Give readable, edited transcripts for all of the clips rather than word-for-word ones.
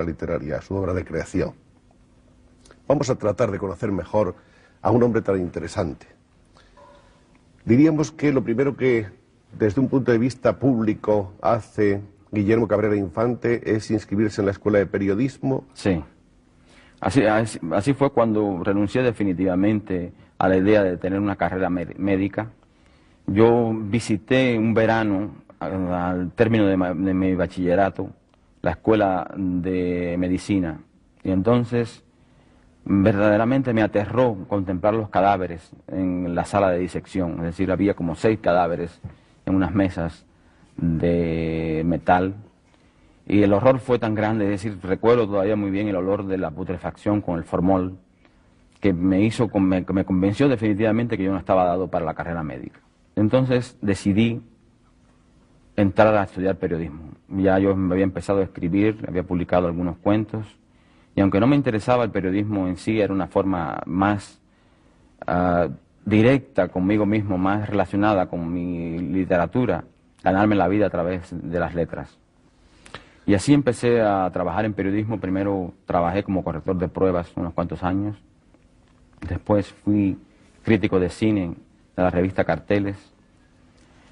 obra literaria, a su obra de creación. Vamos a tratar de conocer mejor a un hombre tan interesante. Diríamos que lo primero que, desde un punto de vista público, hace Guillermo Cabrera Infante es inscribirse en la Escuela de Periodismo. Sí. Así fue cuando renuncié definitivamente a la idea de tener una carrera médica. Yo visité un verano, al término de mi bachillerato, la escuela de medicina. Y entonces, verdaderamente me aterró contemplar los cadáveres en la sala de disección. Es decir, había como 6 cadáveres en unas mesas de metal. Y el horror fue tan grande, es decir, recuerdo todavía muy bien el olor de la putrefacción con el formol, que me convenció definitivamente que yo no estaba dado para la carrera médica. Entonces decidí entrar a estudiar periodismo. Ya yo había empezado a escribir, había publicado algunos cuentos, y aunque no me interesaba el periodismo en sí, era una forma más directa conmigo mismo, más relacionada con mi literatura, ganarme la vida a través de las letras. Y así empecé a trabajar en periodismo. Primero trabajé como corrector de pruebas unos cuantos años. Después fui crítico de cine de la revista Carteles.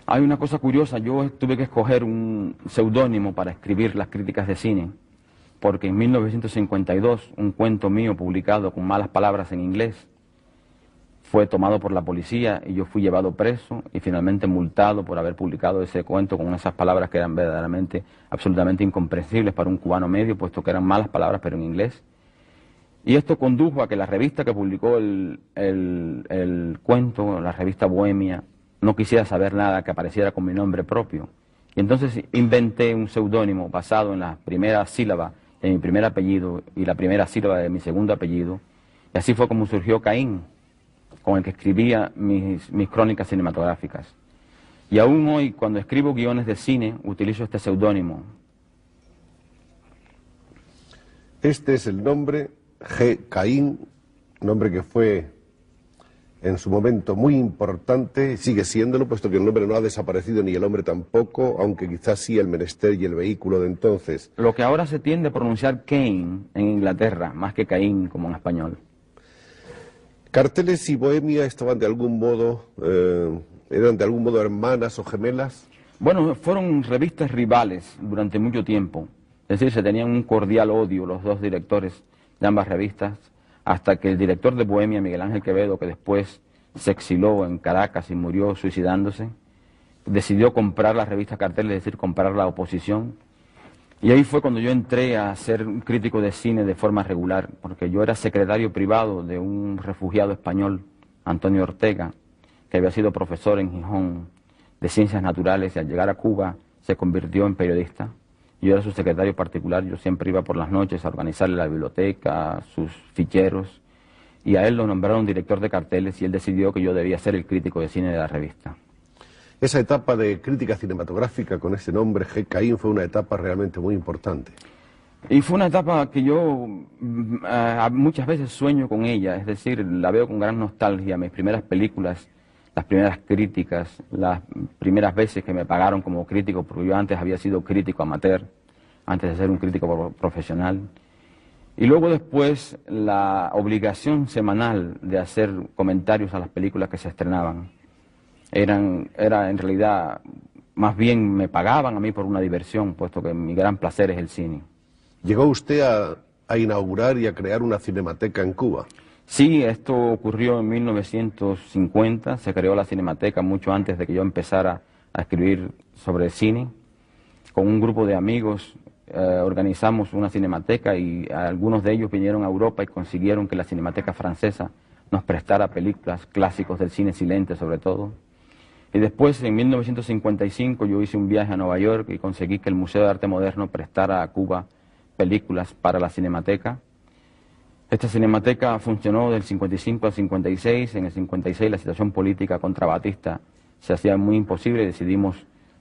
Hay una cosa curiosa, yo tuve que escoger un seudónimo para escribir las críticas de cine, porque en 1952 un cuento mío publicado con malas palabras en inglés fue tomado por la policía y yo fui llevado preso y finalmente multado por haber publicado ese cuento con esas palabras que eran verdaderamente, absolutamente incomprensibles para un cubano medio, puesto que eran malas palabras pero en inglés. Y esto condujo a que la revista que publicó el cuento, la revista Bohemia, no quisiera saber nada que apareciera con mi nombre propio. Y entonces inventé un seudónimo basado en la primera sílaba de mi primer apellido y la primera sílaba de mi segundo apellido. Y así fue como surgió Caín, con el que escribía mis crónicas cinematográficas. Y aún hoy, cuando escribo guiones de cine, utilizo este seudónimo. Este es el nombre G. Caín, nombre que fue en su momento muy importante, sigue siéndolo, puesto que el nombre no ha desaparecido ni el hombre tampoco, aunque quizás sí el menester y el vehículo de entonces. Lo que ahora se tiende a pronunciar Cain en Inglaterra, más que Caín como en español. ¿Carteles y Bohemia estaban de algún modo, eran de algún modo hermanas o gemelas? Bueno, fueron revistas rivales durante mucho tiempo. Es decir, se tenían un cordial odio los dos directores de ambas revistas, hasta que el director de Bohemia, Miguel Ángel Quevedo, que después se exiló en Caracas y murió suicidándose, decidió comprar la revista Carteles, es decir, comprar la oposición. Y ahí fue cuando yo entré a ser un crítico de cine de forma regular, porque yo era secretario privado de un refugiado español, Antonio Ortega, que había sido profesor en Gijón de Ciencias Naturales y al llegar a Cuba se convirtió en periodista. Yo era su secretario particular, yo siempre iba por las noches a organizarle la biblioteca, sus ficheros, y a él lo nombraron director de Carteles y él decidió que yo debía ser el crítico de cine de la revista. Esa etapa de crítica cinematográfica con ese nombre, G. Caín, fue una etapa realmente muy importante. Y fue una etapa que yo muchas veces sueño con ella, es decir, la veo con gran nostalgia. Mis primeras películas, las primeras críticas, las primeras veces que me pagaron como crítico, porque yo antes había sido crítico amateur, antes de ser un crítico profesional. Y luego después la obligación semanal de hacer comentarios a las películas que se estrenaban. Era en realidad, más bien me pagaban a mí por una diversión, puesto que mi gran placer es el cine. ¿Llegó usted a inaugurar y a crear una cinemateca en Cuba? Sí, esto ocurrió en 1950, se creó la Cinemateca mucho antes de que yo empezara a escribir sobre cine. Con un grupo de amigos organizamos una cinemateca y algunos de ellos vinieron a Europa y consiguieron que la Cinemateca francesa nos prestara películas, clásicos del cine silente sobre todo. Y después, en 1955, yo hice un viaje a Nueva York y conseguí que el Museo de Arte Moderno prestara a Cuba películas para la Cinemateca. Esta cinemateca funcionó del 55 al 56, en el 56 la situación política contra Batista se hacía muy imposible y decidimos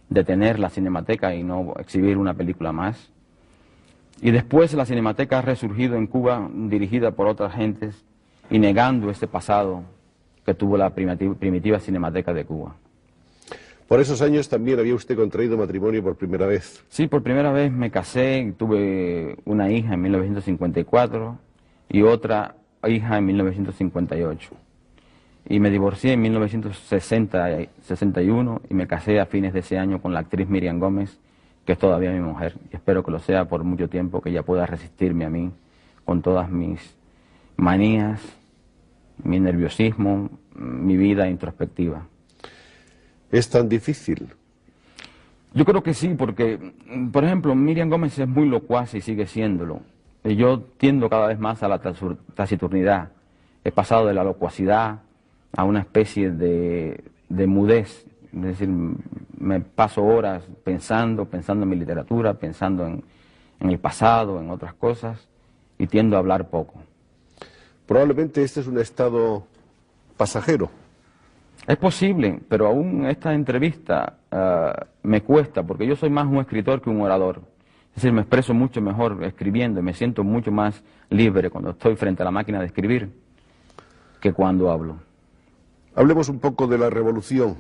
detener la cinemateca y no exhibir una película más. Y después la cinemateca ha resurgido en Cuba dirigida por otras gentes y negando ese pasado que tuvo la primitiva cinemateca de Cuba. Por esos años también había usted contraído matrimonio por primera vez. Sí, por primera vez me casé, tuve una hija en 1954 y otra hija en 1958. Y me divorcié en 1961 y me casé a fines de ese año con la actriz Miriam Gómez, que es todavía mi mujer. Y espero que lo sea por mucho tiempo, que ella pueda resistirme a mí con todas mis manías, mi nerviosismo, mi vida introspectiva. ¿Es tan difícil? Yo creo que sí, porque, por ejemplo, Miriam Gómez es muy locuaz y sigue siéndolo. Y yo tiendo cada vez más a la taciturnidad. He pasado de la locuacidad a una especie de mudez. Es decir, me paso horas pensando en mi literatura, pensando en el pasado, en otras cosas, y tiendo a hablar poco. Probablemente este es un estado pasajero. Es posible, pero aún esta entrevista me cuesta, porque yo soy más un escritor que un orador. Es decir, me expreso mucho mejor escribiendo y me siento mucho más libre cuando estoy frente a la máquina de escribir que cuando hablo. Hablemos un poco de la revolución.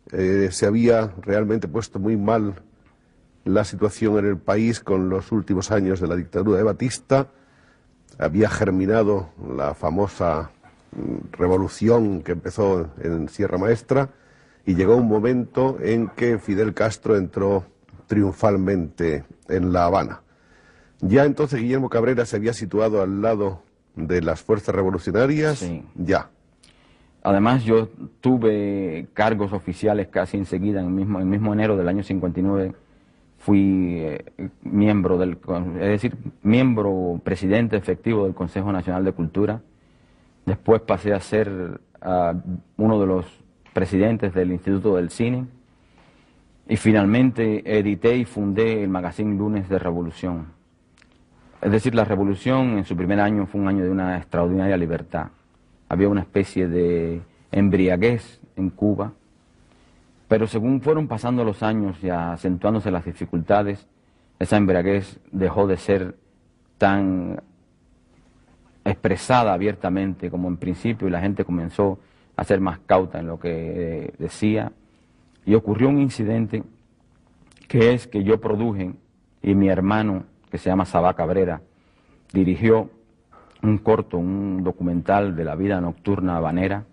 Se había realmente puesto muy mal la situación en el país con los últimos años de la dictadura de Batista. Había germinado la famosa revolución que empezó en Sierra Maestra y llegó un momento en que Fidel Castro entró triunfalmente en La Habana. Ya entonces Guillermo Cabrera se había situado al lado de las fuerzas revolucionarias. Sí. Ya. Además, yo tuve cargos oficiales casi enseguida, en el mismo enero del año 59, fui miembro presidente efectivo del Consejo Nacional de Cultura. Después pasé a ser uno de los presidentes del Instituto del Cine. Y finalmente edité y fundé el magazine Lunes de Revolución. Es decir, la revolución en su primer año fue un año de una extraordinaria libertad. Había una especie de embriaguez en Cuba, pero según fueron pasando los años y acentuándose las dificultades, esa embriaguez dejó de ser tan expresada abiertamente como en principio y la gente comenzó a ser más cauta en lo que decía. Y ocurrió un incidente que es que yo produje y mi hermano, que se llama Sabá Cabrera, dirigió un documental de la vida nocturna habanera.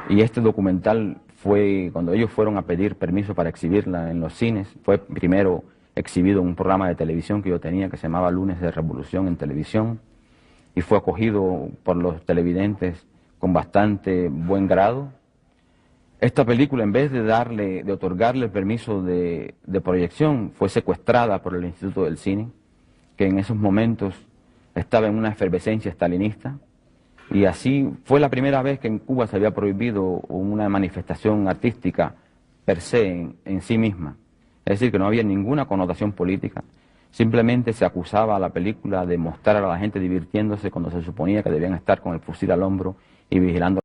Y este documental fue, cuando ellos fueron a pedir permiso para exhibirla en los cines, fue primero exhibido en un programa de televisión que yo tenía que se llamaba Lunes de Revolución en televisión y fue acogido por los televidentes con bastante buen grado. Esta película, en vez de otorgarle el permiso de proyección, fue secuestrada por el Instituto del Cine, que en esos momentos estaba en una efervescencia stalinista, y así fue la primera vez que en Cuba se había prohibido una manifestación artística per se en sí misma. Es decir, que no había ninguna connotación política, simplemente se acusaba a la película de mostrar a la gente divirtiéndose cuando se suponía que debían estar con el fusil al hombro y vigilando